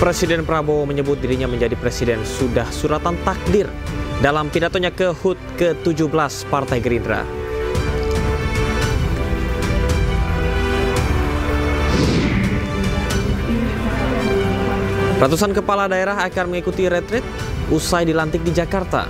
Presiden Prabowo menyebut dirinya menjadi presiden sudah suratan takdir dalam pidatonya ke HUT ke-17 Partai Gerindra. Ratusan kepala daerah akan mengikuti retreat usai dilantik di Jakarta.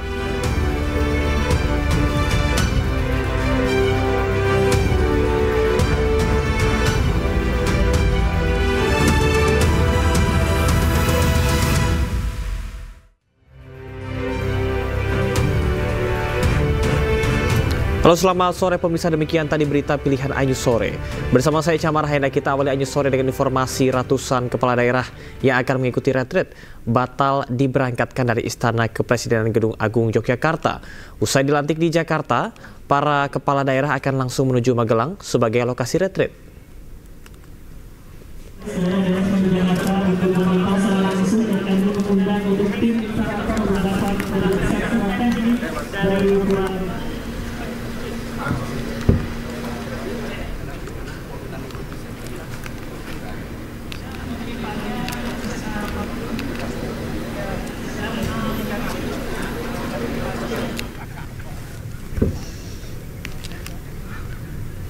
Halo, selamat sore pemirsa, demikian tadi berita pilihan Anyus Sore. Bersama saya Camar Haenda, kita awali Anyus Sore dengan informasi ratusan kepala daerah yang akan mengikuti retreat batal diberangkatkan dari Istana Kepresidenan Gedung Agung Yogyakarta. Usai dilantik di Jakarta, para kepala daerah akan langsung menuju Magelang sebagai lokasi retreat.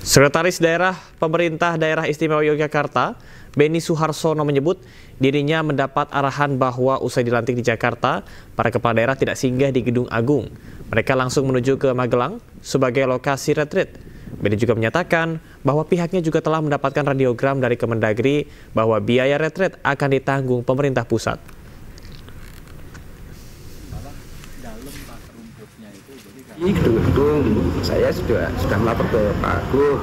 Sekretaris Daerah Pemerintah Daerah Istimewa Yogyakarta, Beni Suharsono menyebut dirinya mendapat arahan bahwa usai dilantik di Jakarta, para kepala daerah tidak singgah di Gedung Agung. Mereka langsung menuju ke Magelang sebagai lokasi retreat. Beni juga menyatakan bahwa pihaknya juga telah mendapatkan radiogram dari Kemendagri bahwa biaya retreat akan ditanggung pemerintah pusat. Ini gedung-gedung saya sudah melapor ke Pak Agung,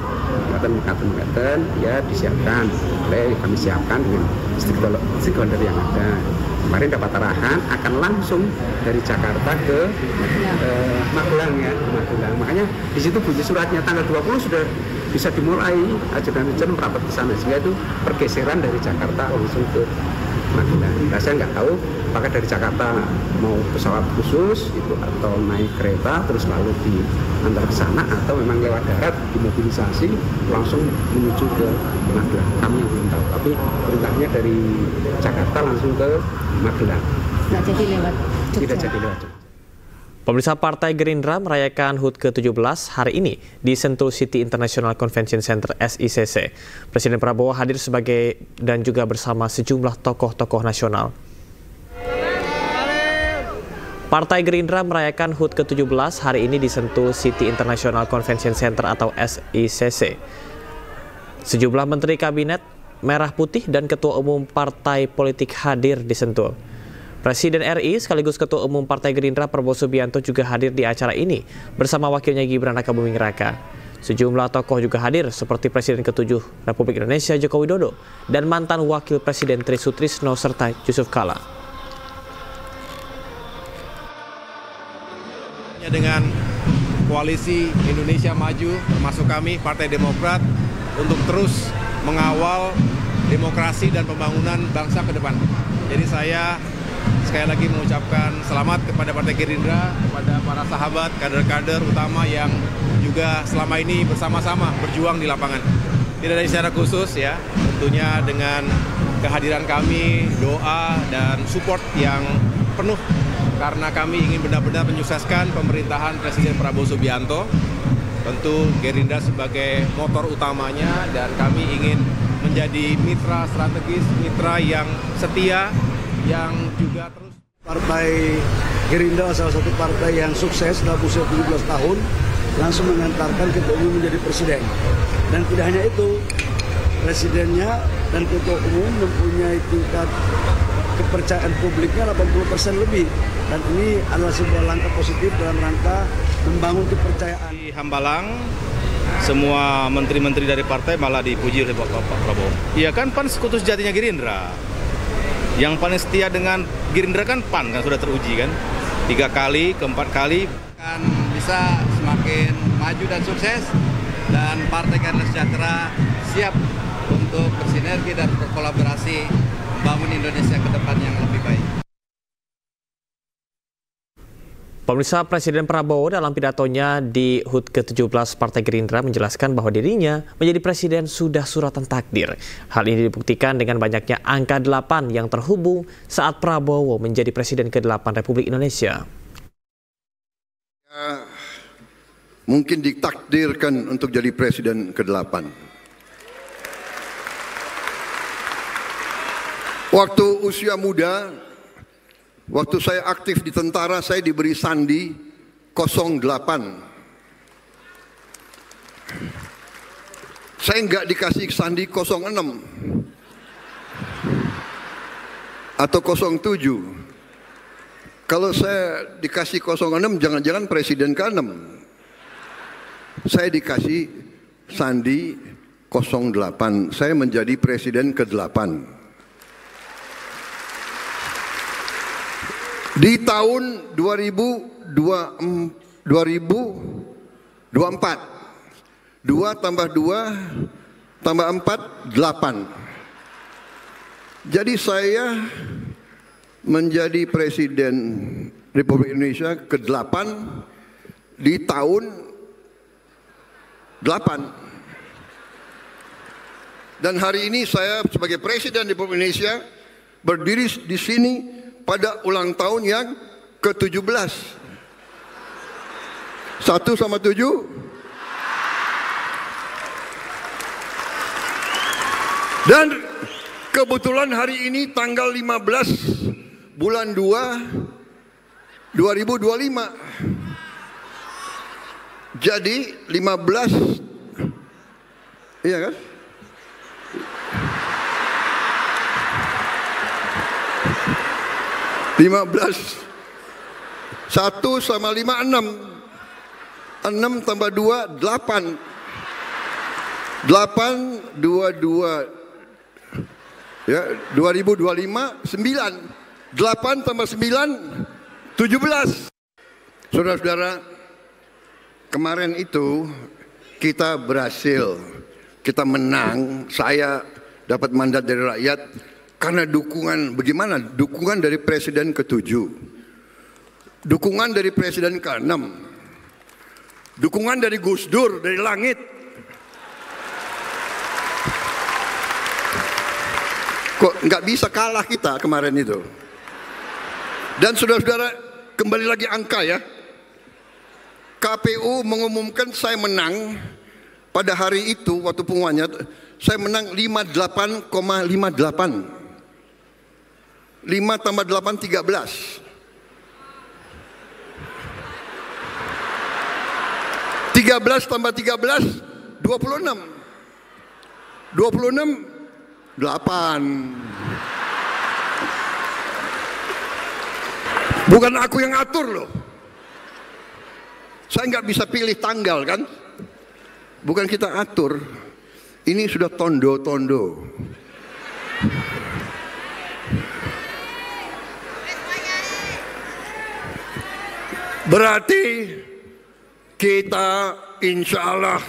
mengatakan ya disiapkan, kami siapkan dengan stakeholder yang ada. Kemarin dapat arahan akan langsung dari Jakarta ke Magelang ya, Magelang. Makanya di situ bunyi suratnya tanggal 20 sudah bisa dimulai ajudan merapat ke sana, sehingga itu pergeseran dari Jakarta langsung ke Magelang. Nah, saya nggak tahu apakah dari Jakarta mau pesawat khusus itu atau naik kereta terus lalu diantar ke sana atau memang lewat darat dimobilisasi langsung menuju ke Magelang. Kami belum tahu, tapi perintahnya dari Jakarta langsung ke Magelang. Tidak jadi lewat Jogja. Tidak jadi lewat Jogja. Pemirsa, Partai Gerindra merayakan HUT ke-17 hari ini di Sentul City International Convention Center SICC. Presiden Prabowo hadir sebagai dan juga bersama sejumlah tokoh-tokoh nasional. Partai Gerindra merayakan HUT ke-17 hari ini di Sentul City International Convention Center atau SICC. Sejumlah menteri kabinet merah putih dan ketua umum partai politik hadir di Sentul. Presiden RI sekaligus Ketua Umum Partai Gerindra Prabowo Subianto juga hadir di acara ini bersama wakilnya Gibran Rakabuming Raka. Sejumlah tokoh juga hadir seperti Presiden ke-7 Republik Indonesia Joko Widodo dan mantan Wakil Presiden Tri Sutrisno serta Yusuf Kala. Dengan koalisi Indonesia Maju termasuk kami Partai Demokrat untuk terus mengawal demokrasi dan pembangunan bangsa ke depan. Jadi saya sekali lagi mengucapkan selamat kepada Partai Gerindra, kepada para sahabat, kader-kader utama yang juga selama ini bersama-sama berjuang di lapangan. Tidak ada secara khusus ya, tentunya dengan kehadiran kami, doa dan support yang penuh karena kami ingin benar-benar menyukseskan pemerintahan Presiden Prabowo Subianto. Tentu Gerindra sebagai motor utamanya dan kami ingin menjadi mitra strategis, mitra yang setia, yang juga terus. Partai Gerindra salah satu partai yang sukses dalam usia 17 tahun langsung mengantarkan ketua umum menjadi presiden. Dan tidak hanya itu, presidennya dan ketua umum mempunyai tingkat kepercayaan publiknya 80% lebih. Dan ini adalah sebuah langkah positif dalam rangka membangun kepercayaan. Di Hambalang, semua menteri-menteri dari partai malah dipuji oleh Pak Prabowo. Iya kan, PAN sekutu sejatinya Gerindra. Yang paling setia dengan Gerindra kan PAN, kan sudah teruji kan. 3 kali, keempat kali. Akan bisa semakin maju dan sukses. Dan Partai Keadilan Sejahtera siap untuk bersinergi dan berkolaborasi membangun Indonesia ke depan yang lebih baik. Pemirsa, Presiden Prabowo dalam pidatonya di HUT ke-17 Partai Gerindra menjelaskan bahwa dirinya menjadi presiden sudah suratan takdir. Hal ini dibuktikan dengan banyaknya angka 8 yang terhubung saat Prabowo menjadi presiden ke-8 Republik Indonesia. Mungkin ditakdirkan untuk jadi presiden ke-8. Waktu usia muda, waktu saya aktif di tentara, saya diberi sandi 08. Saya nggak dikasih sandi 06 atau 07. Kalau saya dikasih 06, jangan-jangan presiden ke-6. Saya dikasih sandi 08. Saya menjadi presiden ke-8. Di tahun 2024, 2 tambah 2 tambah 4, 8. Jadi saya menjadi Presiden Republik Indonesia ke-8 di tahun 8. Dan hari ini saya sebagai Presiden Republik Indonesia berdiri di sini pada ulang tahun yang ke-17. 1 sama 7. Dan kebetulan hari ini tanggal 15 bulan 2 2025. Jadi 15, iya kan? (15) 1 sama 5, 6. 6 tambah 2, 8. 8, 22, ya, 2025, 9. 8 tambah 9, 17. Saudara-saudara, kemarin itu kita berhasil, kita menang, saya dapat mandat dari rakyat. Karena dukungan, bagaimana? Dukungan dari Presiden ke-7, dukungan dari Presiden ke-6, dukungan dari Gus Dur, dari langit. Kok nggak bisa kalah kita kemarin itu. Dan saudara-saudara, kembali lagi angka ya. KPU mengumumkan saya menang pada hari itu, waktu pengumumannya, saya menang 58,58. 5 tambah 8, 13. 13 tambah 13, 26. 26, 8. Bukan aku yang atur loh. Saya nggak bisa pilih tanggal kan. Bukan kita atur. Ini sudah tondo-tondo. Berarti kita insya Allah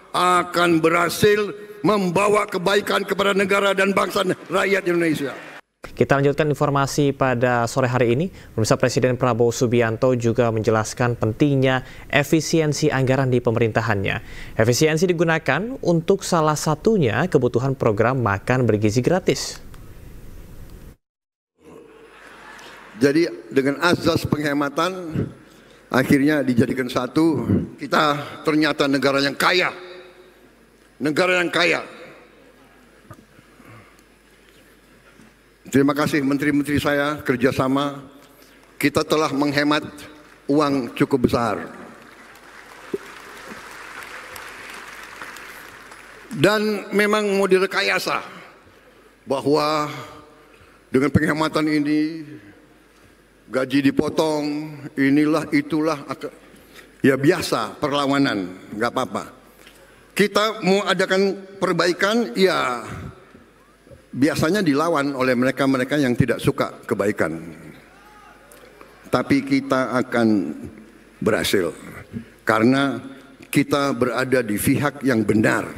akan berhasil membawa kebaikan kepada negara dan bangsa rakyat Indonesia. Kita lanjutkan informasi pada sore hari ini. Pemirsa, Presiden Prabowo Subianto juga menjelaskan pentingnya efisiensi anggaran di pemerintahannya. Efisiensi digunakan untuk salah satunya kebutuhan program makan bergizi gratis. Jadi dengan azas penghematan akhirnya dijadikan satu. Kita ternyata negara yang kaya. Negara yang kaya. Terima kasih menteri-menteri saya kerjasama. Kita telah menghemat uang cukup besar. Dan memang mau direkayasa bahwa dengan penghematan ini gaji dipotong, inilah itulah, ya biasa perlawanan, nggak apa-apa. Kita mau adakan perbaikan, ya biasanya dilawan oleh mereka-mereka yang tidak suka kebaikan. Tapi kita akan berhasil karena kita berada di pihak yang benar.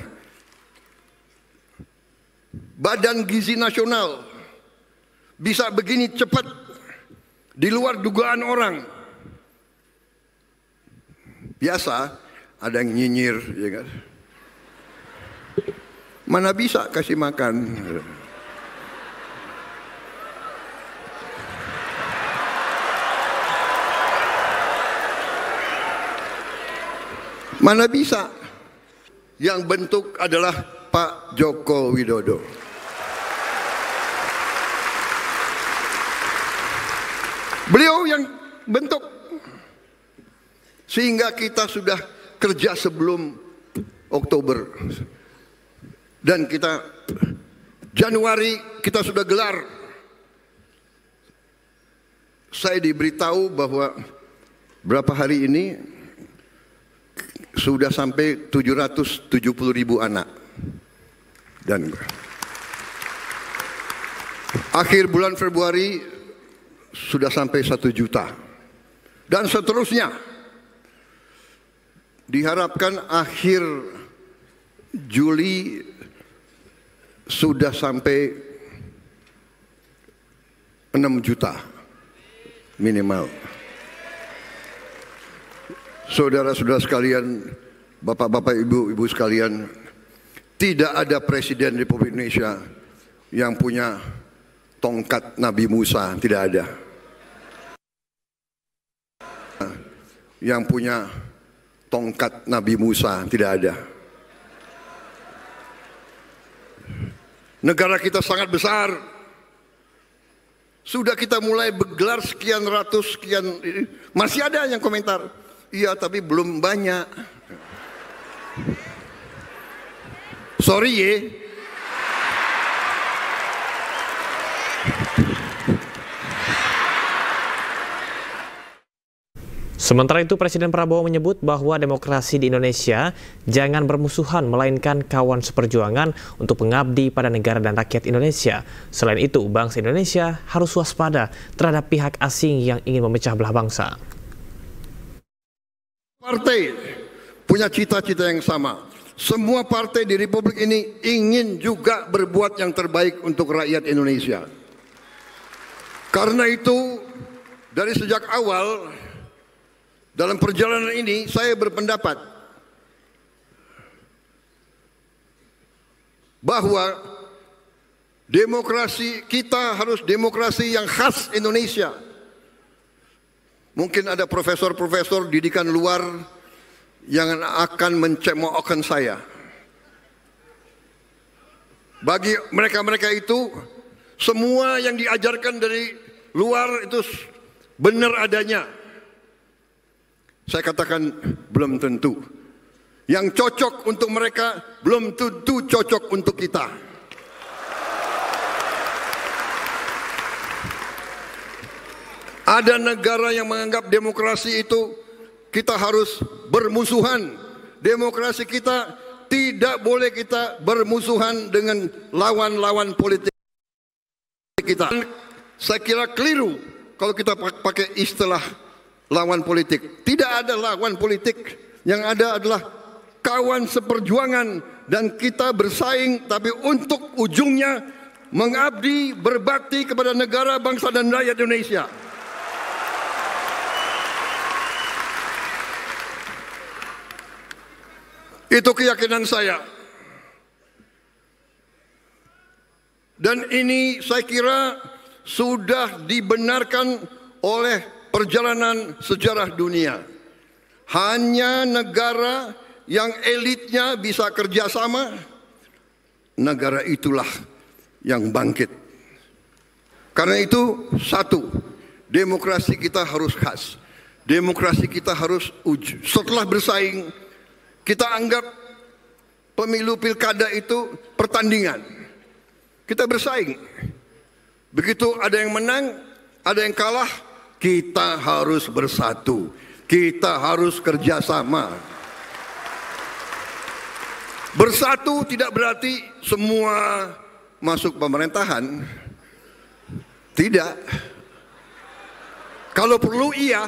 Badan Gizi Nasional bisa begini cepat, di luar dugaan orang. Biasa ada yang nyinyir, ya kan? Mana bisa kasih makan? Mana bisa? Yang bentuk adalah Pak Joko Widodo. Beliau yang bentuk. Sehingga kita sudah kerja sebelum Oktober. Dan kita Januari kita sudah gelar. Saya diberitahu bahwa berapa hari ini sudah sampai 770.000 anak. Dan akhir bulan Februari sudah sampai 1 juta. Dan seterusnya. Diharapkan akhir Juli sudah sampai 6 juta minimal. Saudara-saudara sekalian, bapak-bapak, ibu-ibu sekalian, tidak ada presiden Republik Indonesia yang punya tongkat Nabi Musa, tidak ada. Yang punya tongkat Nabi Musa, tidak ada. Negara kita sangat besar. Sudah kita mulai bergelar sekian ratus, sekian, masih ada yang komentar. Iya, tapi belum banyak. Sorry ya. Sementara itu, Presiden Prabowo menyebut bahwa demokrasi di Indonesia jangan bermusuhan, melainkan kawan seperjuangan untuk mengabdi pada negara dan rakyat Indonesia. Selain itu, bangsa Indonesia harus waspada terhadap pihak asing yang ingin memecah belah bangsa. Partai punya cita-cita yang sama. Semua partai di Republik ini ingin juga berbuat yang terbaik untuk rakyat Indonesia. Karena itu, dari sejak awal, dalam perjalanan ini, saya berpendapat bahwa demokrasi kita harus demokrasi yang khas Indonesia. Mungkin ada profesor-profesor didikan luar yang akan mencemoohkan saya. Bagi mereka-mereka itu, semua yang diajarkan dari luar itu benar adanya. Saya katakan belum tentu. Yang cocok untuk mereka belum tentu cocok untuk kita. Ada negara yang menganggap demokrasi itu kita harus bermusuhan. Demokrasi kita tidak boleh kita bermusuhan dengan lawan-lawan politik kita. Saya kira keliru kalau kita pakai istilah lawan politik. Tidak ada lawan politik. Yang ada adalah kawan seperjuangan. Dan kita bersaing, tapi untuk ujungnya mengabdi, berbakti kepada negara, bangsa dan rakyat Indonesia. Itu keyakinan saya. Dan ini saya kira sudah dibenarkan oleh perjalanan sejarah dunia. Hanya negara yang elitnya bisa kerjasama, negara itulah yang bangkit. Karena itu, satu, demokrasi kita harus khas. Demokrasi kita harus setelah bersaing, kita anggap pemilu pilkada itu pertandingan. Kita bersaing. Begitu ada yang menang, ada yang kalah, kita harus bersatu. Kita harus kerjasama. Bersatu tidak berarti semua masuk pemerintahan. Tidak. Kalau perlu iya.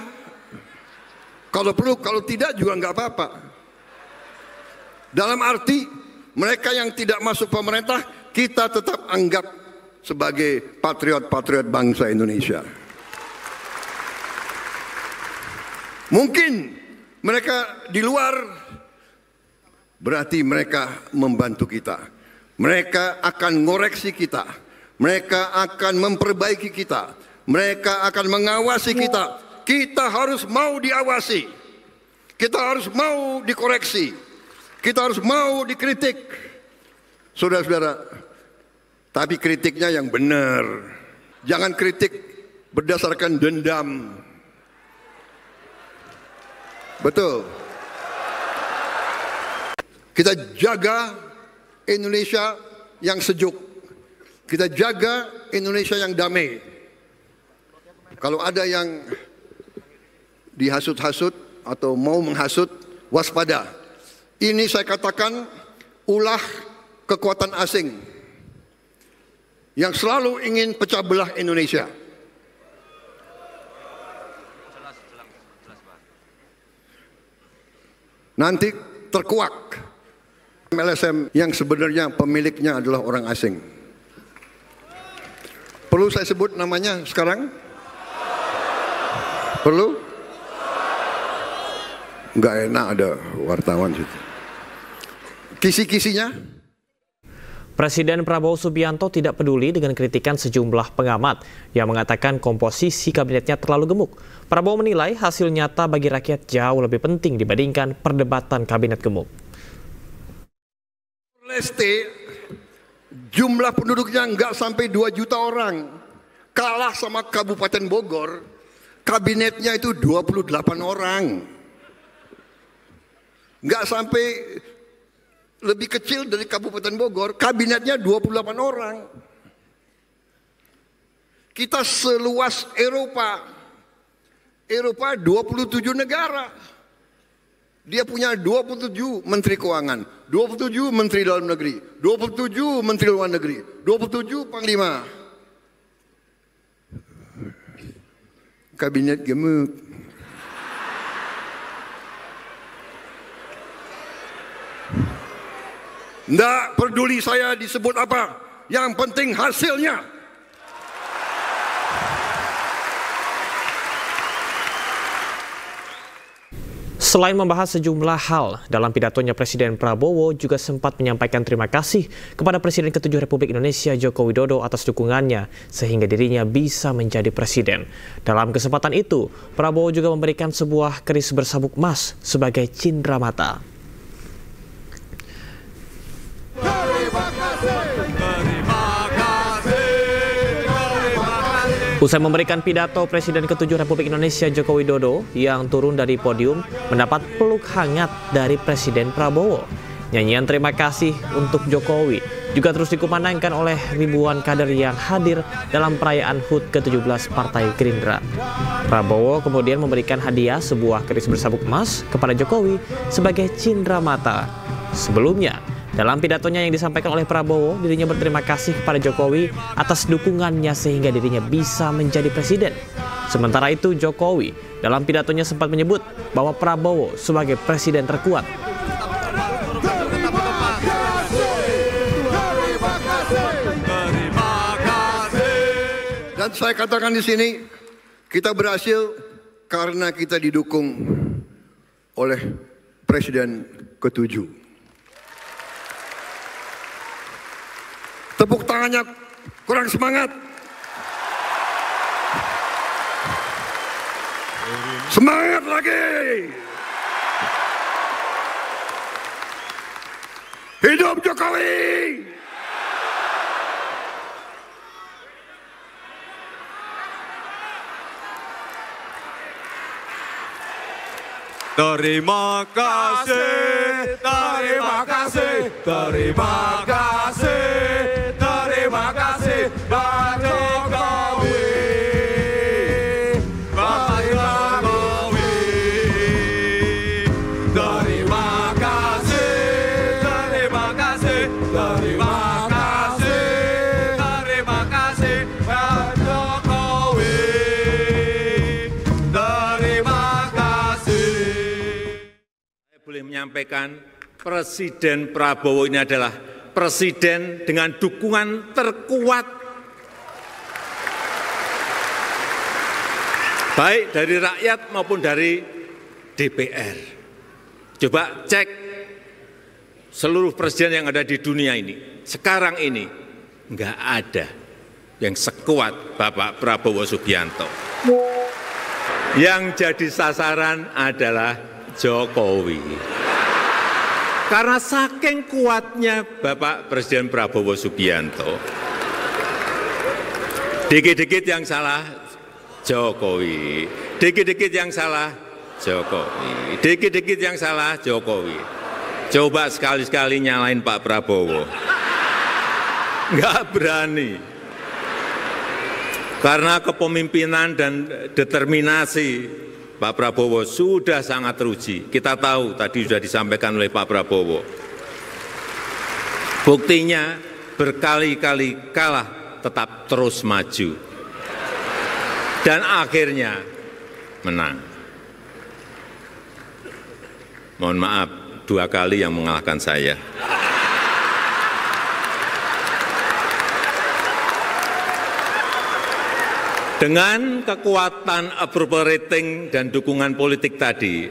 Kalau perlu, kalau tidak juga nggak apa-apa. Dalam arti mereka yang tidak masuk pemerintah kita tetap anggap sebagai patriot-patriot bangsa Indonesia. Mungkin mereka di luar, berarti mereka membantu kita. Mereka akan ngoreksi kita. Mereka akan memperbaiki kita. Mereka akan mengawasi kita. Kita harus mau diawasi. Kita harus mau dikoreksi. Kita harus mau dikritik. Saudara-saudara, tapi kritiknya yang benar. Jangan kritik berdasarkan dendam. Betul. Kita jaga Indonesia yang sejuk. Kita jaga Indonesia yang damai. Kalau ada yang dihasut-hasut atau mau menghasut, waspada. Ini saya katakan ulah kekuatan asing yang selalu ingin pecah belah Indonesia. Nanti terkuak LSM yang sebenarnya pemiliknya adalah orang asing. Perlu saya sebut namanya sekarang? Perlu? Enggak enak ada wartawan situ. Kisi-kisinya? Presiden Prabowo Subianto tidak peduli dengan kritikan sejumlah pengamat yang mengatakan komposisi kabinetnya terlalu gemuk. Prabowo menilai hasil nyata bagi rakyat jauh lebih penting dibandingkan perdebatan kabinet gemuk. Leste, jumlah penduduknya nggak sampai 2 juta orang. Kalah sama Kabupaten Bogor, kabinetnya itu 28 orang. Nggak sampai, lebih kecil dari Kabupaten Bogor, kabinetnya 28 orang. Kita seluas Eropa. Eropa 27 negara. Dia punya 27 menteri keuangan, 27 menteri dalam negeri, 27 menteri luar negeri, 27 panglima. Kabinet gemuk. Nggak peduli saya disebut apa, yang penting hasilnya. Selain membahas sejumlah hal, dalam pidatonya Presiden Prabowo juga sempat menyampaikan terima kasih kepada Presiden ke-7 Republik Indonesia Joko Widodo atas dukungannya sehingga dirinya bisa menjadi presiden. Dalam kesempatan itu, Prabowo juga memberikan sebuah keris bersabuk emas sebagai cindera mata. Usai memberikan pidato, Presiden ke-7 Republik Indonesia Joko Widodo yang turun dari podium mendapat peluk hangat dari Presiden Prabowo. Nyanyian terima kasih untuk Jokowi juga terus dikumandangkan oleh ribuan kader yang hadir dalam perayaan HUT ke-17 Partai Gerindra. Prabowo kemudian memberikan hadiah sebuah keris bersabuk emas kepada Jokowi sebagai cindera mata. Sebelumnya, dalam pidatonya yang disampaikan oleh Prabowo, dirinya berterima kasih kepada Jokowi atas dukungannya sehingga dirinya bisa menjadi presiden. Sementara itu, Jokowi dalam pidatonya sempat menyebut bahwa Prabowo sebagai presiden terkuat. Dan saya katakan di sini, kita berhasil karena kita didukung oleh Presiden ke-7. Tepuk tangannya kurang semangat. Semangat lagi. Hidup Jokowi. Terima kasih, terima kasih, terima kasih, terima kasih Pak Jokowi, Pak Jokowi. Terima kasih, terima kasih, terima kasih, terima kasih Pak Jokowi. Terima kasih. Boleh menyampaikan Presiden Prabowo ini adalah presiden dengan dukungan terkuat baik dari rakyat maupun dari DPR. Coba cek seluruh presiden yang ada di dunia ini. Sekarang ini nggak ada yang sekuat Bapak Prabowo Subianto. Yang jadi sasaran adalah Jokowi. Karena saking kuatnya Bapak Presiden Prabowo Subianto, dikit-dikit yang salah Jokowi, dikit-dikit yang salah Jokowi, dikit-dikit yang salah Jokowi. Coba sekali-sekali nyalain Pak Prabowo. Nggak berani. Karena kepemimpinan dan determinasi Pak Prabowo sudah sangat teruji. Kita tahu tadi sudah disampaikan oleh Pak Prabowo. Buktinya berkali-kali kalah tetap terus maju. Dan akhirnya menang. Mohon maaf, 2 kali yang mengalahkan saya. Dengan kekuatan approval rating dan dukungan politik tadi,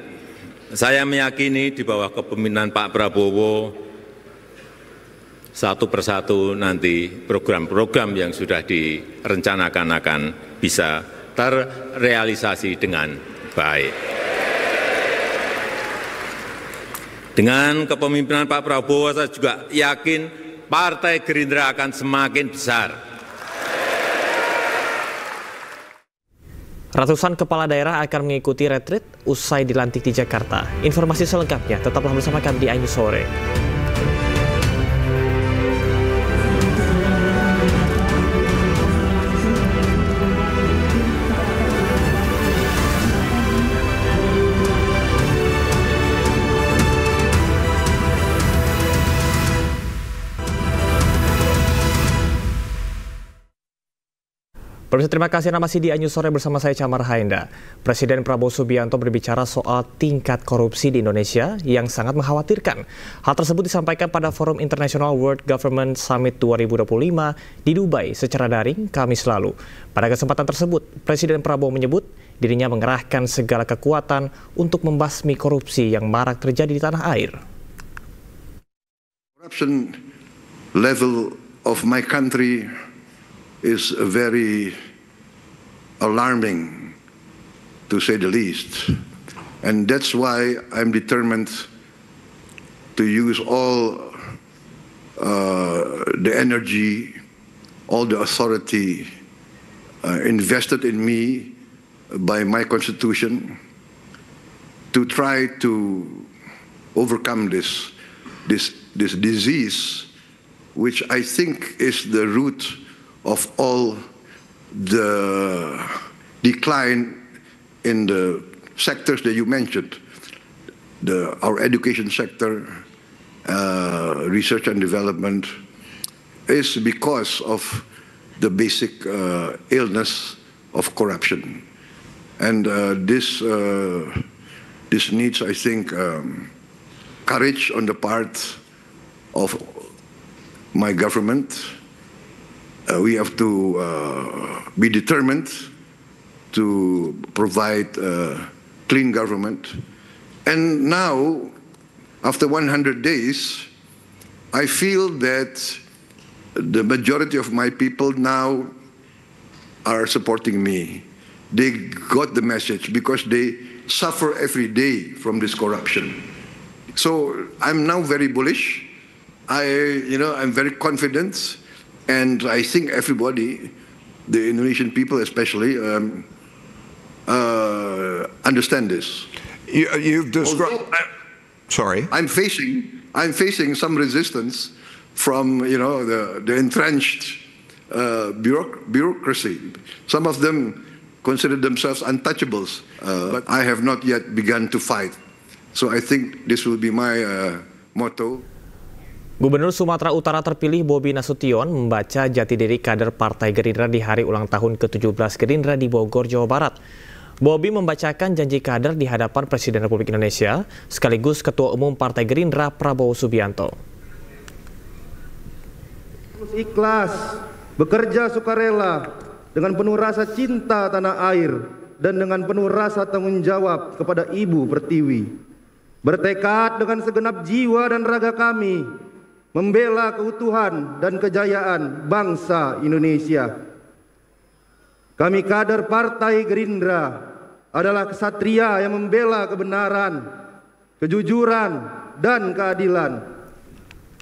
saya meyakini di bawah kepemimpinan Pak Prabowo, satu persatu nanti program-program yang sudah direncanakan akan bisa terrealisasi dengan baik. Dengan kepemimpinan Pak Prabowo, saya juga yakin Partai Gerindra akan semakin besar. Ratusan kepala daerah akan mengikuti retreat usai dilantik di Jakarta. Informasi selengkapnya tetaplah bersama kami di Ainus Sore. Pemirsa, terima kasih Anda masih di Ainus Sore bersama saya Camar Haenda. Presiden Prabowo Subianto berbicara soal tingkat korupsi di Indonesia yang sangat mengkhawatirkan. Hal tersebut disampaikan pada Forum International World Government Summit 2025 di Dubai secara daring Kamis lalu. Pada kesempatan tersebut, Presiden Prabowo menyebut dirinya mengerahkan segala kekuatan untuk membasmi korupsi yang marak terjadi di tanah air. Corruption level of my country is very alarming, to say the least. And that's why I'm determined to use all the energy, all the authority invested in me by my constitution to try to overcome this disease, which I think is the root of all the decline in the sectors that you mentioned, our education sector, research and development, is because of the basic illness of corruption. And this needs, I think, courage on the part of my government. We have to be determined to provide clean government. And now, after 100 days, I feel that the majority of my people now are supporting me. They got the message because they suffer every day from this corruption. So I'm now very bullish. I'm very confident. And I think everybody, the Indonesian people especially, understand this. You've described. Sorry. I'm facing some resistance from the entrenched bureaucracy. Some of them consider themselves untouchables, but I have not yet begun to fight. So I think this will be my motto. Gubernur Sumatera Utara terpilih Bobi Nasution membaca jati diri kader Partai Gerindra di hari ulang tahun ke-17 Gerindra di Bogor, Jawa Barat. Bobi membacakan janji kader di hadapan Presiden Republik Indonesia, sekaligus Ketua Umum Partai Gerindra Prabowo Subianto. Ikhlas, bekerja sukarela, dengan penuh rasa cinta tanah air, dan dengan penuh rasa tanggung jawab kepada Ibu Pertiwi, bertekad dengan segenap jiwa dan raga kami membela keutuhan dan kejayaan bangsa Indonesia. Kami kader Partai Gerindra adalah kesatria yang membela kebenaran, kejujuran, dan keadilan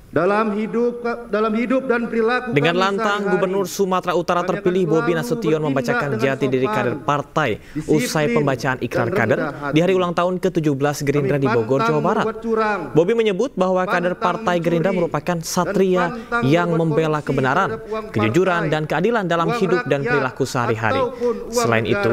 dalam hidup dan perilaku. Dengan lantang, Gubernur Sumatera Utara terpilih Bobi Nasution membacakan jati diri kader partai usai pembacaan ikrar kader di hari ulang tahun ke-17 Gerindra di Bogor, Jawa Barat. Bobi menyebut bahwa kader Partai Gerindra merupakan satria yang membela kebenaran, kejujuran, dan keadilan dalam hidup dan perilaku sehari-hari. Selain itu,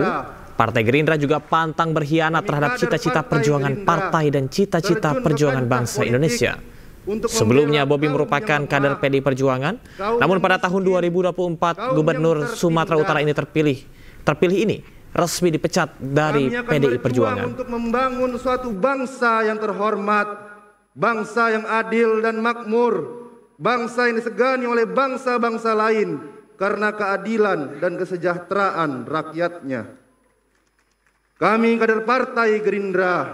Partai Gerindra juga pantang berkhianat terhadap cita-cita perjuangan partai dan cita-cita perjuangan bangsa Indonesia. Sebelumnya, Bobi merupakan kader PDI Perjuangan, namun pada tahun 2024 Gubernur Sumatera Utara ini terpilih ini resmi dipecat dari PDI Perjuangan. Untuk membangun suatu bangsa yang terhormat, bangsa yang adil dan makmur, bangsa yang disegani oleh bangsa-bangsa lain karena keadilan dan kesejahteraan rakyatnya. Kami kader Partai Gerindra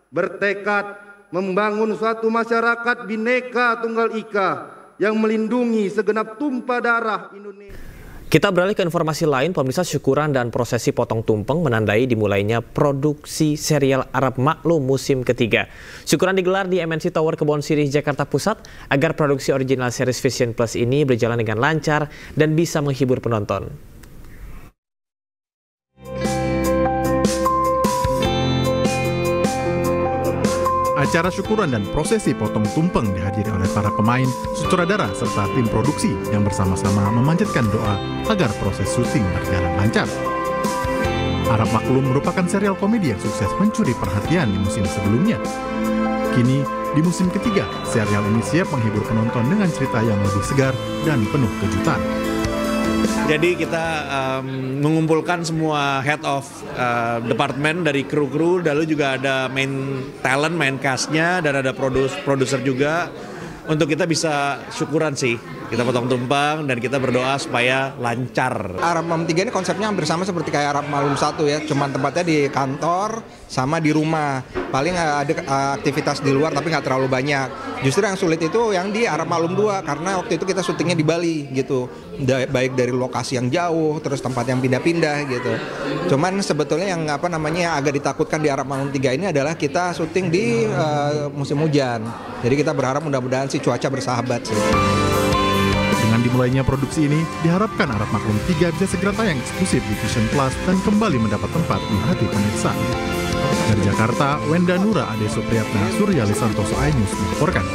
bertekad membangun suatu masyarakat Bhinneka Tunggal Ika yang melindungi segenap tumpah darah Indonesia. Kita beralih ke informasi lain. Pemirsa, syukuran dan prosesi potong tumpeng menandai dimulainya produksi serial Arab Maklum musim ketiga. Syukuran digelar di MNC Tower Kebon Sirih, Jakarta Pusat agar produksi original series Vision Plus ini berjalan dengan lancar dan bisa menghibur penonton. Acara syukuran dan prosesi potong tumpeng dihadiri oleh para pemain, sutradara, serta tim produksi yang bersama-sama memanjatkan doa agar proses syuting berjalan lancar. Arab Maklum merupakan serial komedi yang sukses mencuri perhatian di musim sebelumnya. Kini, di musim ketiga, serial ini siap menghibur penonton dengan cerita yang lebih segar dan penuh kejutan. Jadi kita mengumpulkan semua head of department dari kru-kru, lalu juga ada main talent, main cast-nya, dan ada produser juga. Untuk kita bisa syukuran sih, kita potong tumpeng dan kita berdoa supaya lancar. Arab Maklum 3 ini konsepnya hampir sama seperti kayak Arab Maklum 1 ya, cuman tempatnya di kantor sama di rumah. Paling ada aktivitas di luar tapi nggak terlalu banyak. Justru yang sulit itu yang di Arab Maklum 2 karena waktu itu kita syutingnya di Bali gitu. Baik dari lokasi yang jauh, terus tempat yang pindah-pindah gitu. Cuman sebetulnya yang agak ditakutkan di Arab Maklum 3 ini adalah kita syuting di musim hujan. Jadi kita berharap mudah-mudahan sih cuaca bersahabat sih. Dengan dimulainya produksi ini, diharapkan Arab Maklum 3 bisa segera tayang eksklusif di Vision Plus dan kembali mendapat tempat di hati pemirsa. Dari Jakarta, Wenda Nura, Ade Supriyatna, Suryali Santoso, iNews melaporkan.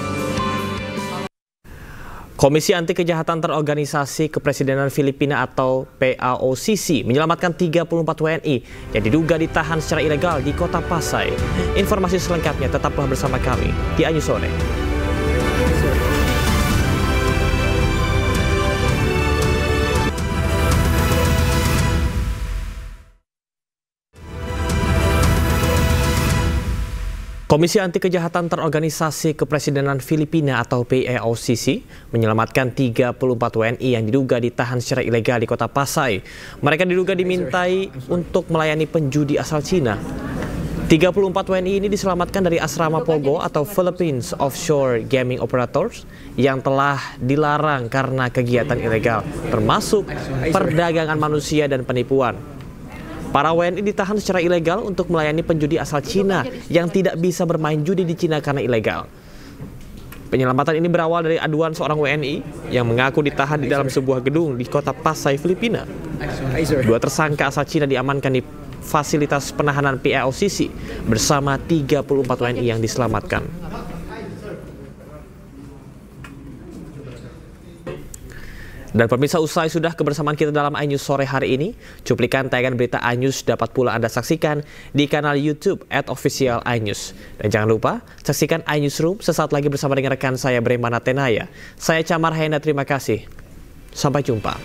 Komisi Anti Kejahatan Terorganisasi Kepresidenan Filipina atau PAOCC menyelamatkan 34 WNI yang diduga ditahan secara ilegal di Kota Pasay. Informasi selengkapnya tetaplah bersama kami di iNews Sore. Komisi Anti Kejahatan Terorganisasi Kepresidenan Filipina atau PAOCC menyelamatkan 34 WNI yang diduga ditahan secara ilegal di Kota Pasay. Mereka diduga dimintai untuk melayani penjudi asal Cina. 34 WNI ini diselamatkan dari asrama Pogo atau Philippines Offshore Gaming Operators yang telah dilarang karena kegiatan ilegal, termasuk perdagangan manusia dan penipuan. Para WNI ditahan secara ilegal untuk melayani penjudi asal Cina yang tidak bisa bermain judi di Cina karena ilegal. Penyelamatan ini berawal dari aduan seorang WNI yang mengaku ditahan di dalam sebuah gedung di Kota Pasay, Filipina. Dua tersangka asal Cina diamankan di fasilitas penahanan PAOCC bersama 34 WNI yang diselamatkan. Dan pemirsa, usai sudah kebersamaan kita dalam iNews Sore hari ini. Cuplikan tayangan berita iNews dapat pula Anda saksikan di kanal YouTube @official iNews. Dan jangan lupa saksikan iNewsroom sesaat lagi bersama dengan rekan saya Bremana Tenaya. Saya Camar Henda, terima kasih. Sampai jumpa.